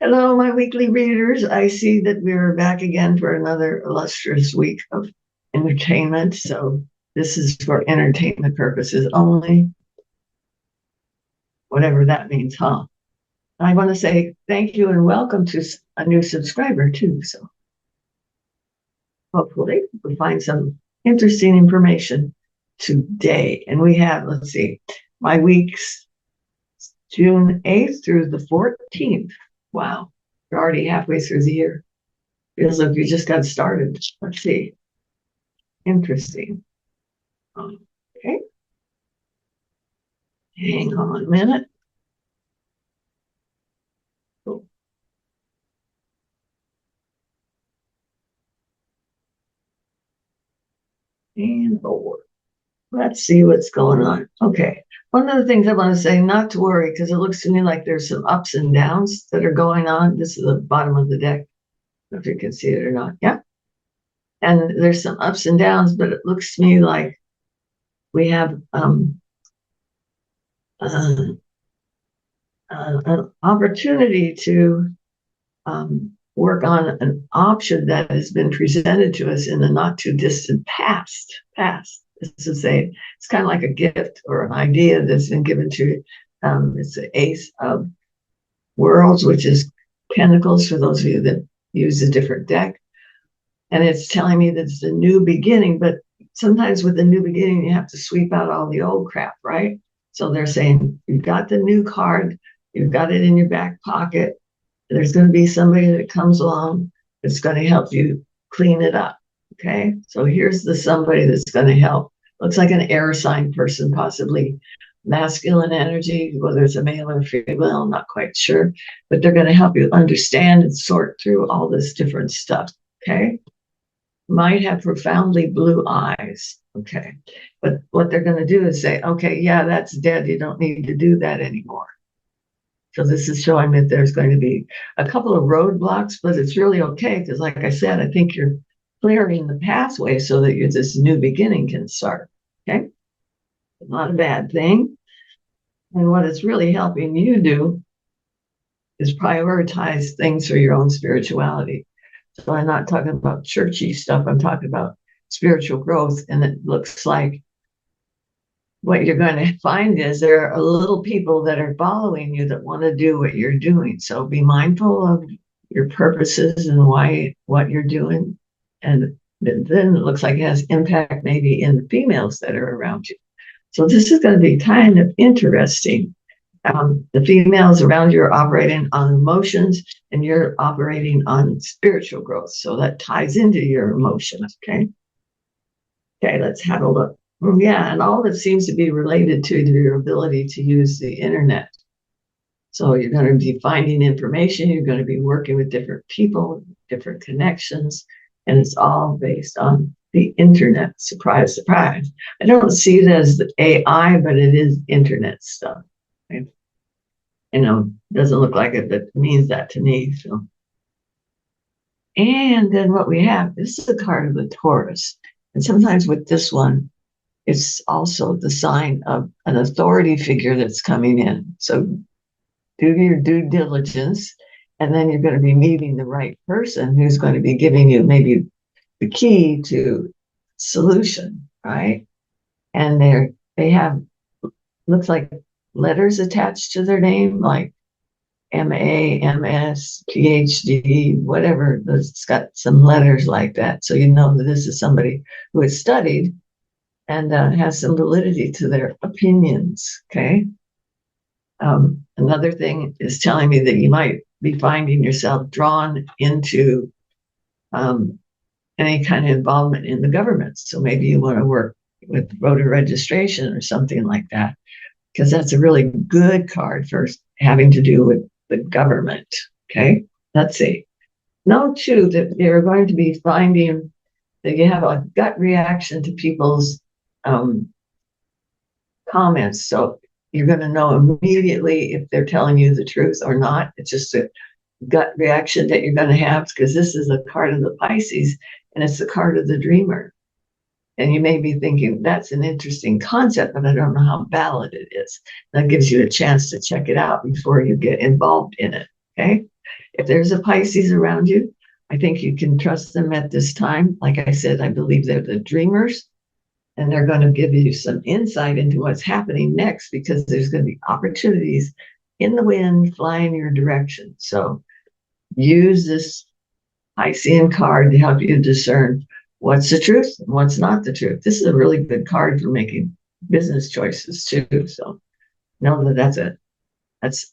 Hello, my weekly readers. I see that we're back again for another illustrious week of entertainment. So, this is for entertainment purposes only, whatever that means, huh? I want to say thank you and welcome to a new subscriber, too. So, hopefully, we'll find some interesting information today. And we have, let's see, my week's June 8th through the 14th. Wow, we're already halfway through the year. Feels like we just got started. Let's see. Interesting. Okay, hang on a minute. Oh, and forward. Let's see what's going on. Okay. One of the things I want to say, not to worry, because it looks to me like there's some ups and downs that are going on. This is the bottom of the deck. I don't know if you can see it or not. Yeah. And there's some ups and downs, but it looks to me like we have uh, an opportunity to work on an option that has been presented to us in the not too distant past. This is it's kind of like a gift or an idea that's been given to. It's the Ace of Worlds, which is Pentacles for those of you that use a different deck, and it's telling me that it's a new beginning. But sometimes with a new beginning, you have to sweep out all the old crap, right? So they're saying you've got the new card, you've got it in your back pocket. There's going to be somebody that comes along that's going to help you clean it up. Okay. So here's the somebody that's going to help. Looks like an air sign person, possibly masculine energy, whether it's a male or female, I'm not quite sure, but they're going to help you understand and sort through all this different stuff. Okay. Might have profoundly blue eyes. Okay. But what they're going to do is say, okay, yeah, that's dead. You don't need to do that anymore. So this is showing that there's going to be a couple of roadblocks, but it's really okay because, like I said, I think you're clearing the pathway so that this new beginning can start. Okay, not a bad thing. And what it's really helping you do is prioritize things for your own spirituality. So I'm not talking about churchy stuff. I'm talking about spiritual growth, and it looks like what you're going to find is there are little people that are following you that want to do what you're doing. So be mindful of your purposes and why what you're doing. And then it looks like it has impact maybe in the females that are around you. So this is going to be kind of interesting. The females around you are operating on emotions and you're operating on spiritual growth. So that ties into your emotions. Okay. Okay, let's have a look. Yeah, and all of it seems to be related to your ability to use the internet. So you're going to be finding information, you're going to be working with different people, different connections, and it's all based on the internet. Surprise, surprise. I don't see it as the AI, but it is internet stuff. Right? Doesn't look like it, but it means that to me. So, and then what we have, this is a card of the Taurus. And sometimes with this one, it's also the sign of an authority figure that's coming in. So do your due diligence, and then you're going to be meeting the right person who's going to be giving you maybe the key to solution, right? And they have looks like letters attached to their name, like MA, MS, PhD, whatever. It's got some letters like that. So you know that this is somebody who has studied and has some validity to their opinions. Okay. Another thing is telling me that you might be finding yourself drawn into um, any kind of involvement in the government. So maybe you want to work with voter registration or something like that, because that's a really good card for having to do with the government. Okay. Let's see. Note too that you're going to be finding that you have a gut reaction to people's um, comments. So you're going to know immediately if they're telling you the truth or not. It's just a gut reaction that you're going to have because this is a card of the Pisces and it's the card of the dreamer. And you may be thinking that's an interesting concept, but I don't know how valid it is. That gives you a chance to check it out before you get involved in it. Okay. If there's a Pisces around you, I think you can trust them at this time. Like I said, I believe they're the dreamers, and they're going to give you some insight into what's happening next because there's going to be opportunities in the wind flying your direction. So use this Piscean card to help you discern what's the truth and what's not the truth. This is a really good card for making business choices too. So know that that's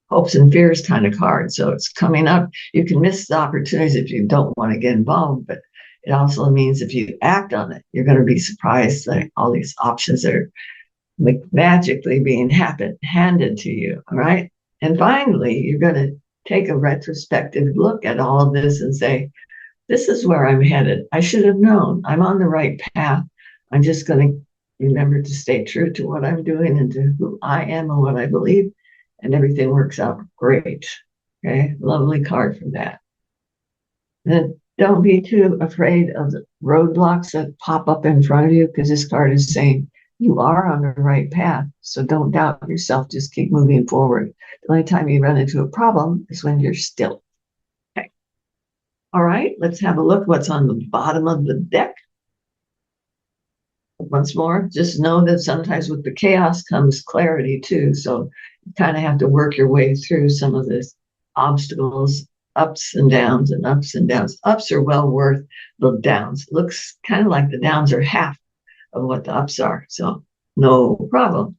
hopes and fears kind of card. So it's coming up. You can miss the opportunities if you don't want to get involved, but it also means if you act on it, you're going to be surprised that all these options are like magically being handed to you. All right. And finally, you're going to take a retrospective look at all of this and say, this is where I'm headed. I should have known. I'm on the right path. I'm just going to remember to stay true to what I'm doing and to who I am and what I believe, and everything works out great. Okay, lovely card for that. And then don't be too afraid of the roadblocks that pop up in front of you because this card is saying you are on the right path. So don't doubt yourself. Just keep moving forward. The only time you run into a problem is when you're still. Okay. All right, let's have a look what's on the bottom of the deck. Once more, just know that sometimes with the chaos comes clarity too. So you kind of have to work your way through some of this obstacles, ups and downs and ups and downs. Ups are well worth the downs. Looks kind of like the downs are half of what the ups are. So no problem.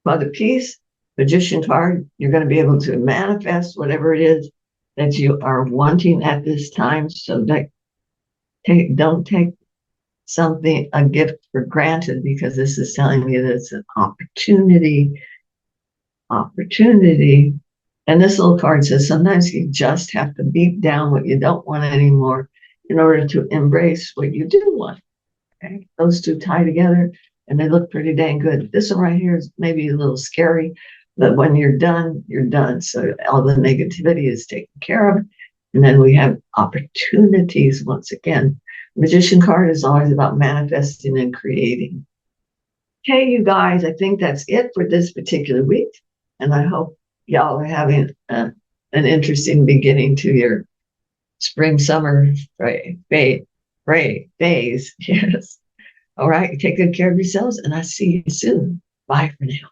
By the peace, magician card, you're going to be able to manifest whatever it is that you are wanting at this time. So that don't take a gift for granted because this is telling me that it's an opportunity. And this little card says sometimes you just have to beat down what you don't want anymore in order to embrace what you do want. Okay? Those two tie together and they look pretty dang good. This one right here is maybe a little scary, but when you're done, you're done. So all the negativity is taken care of. And then we have opportunities once again. Magician card is always about manifesting and creating. Okay, you guys, I think that's it for this particular week. And I hope y'all are having an interesting beginning to your spring, summer phase. Yes. All right. Take good care of yourselves, and I'll see you soon. Bye for now.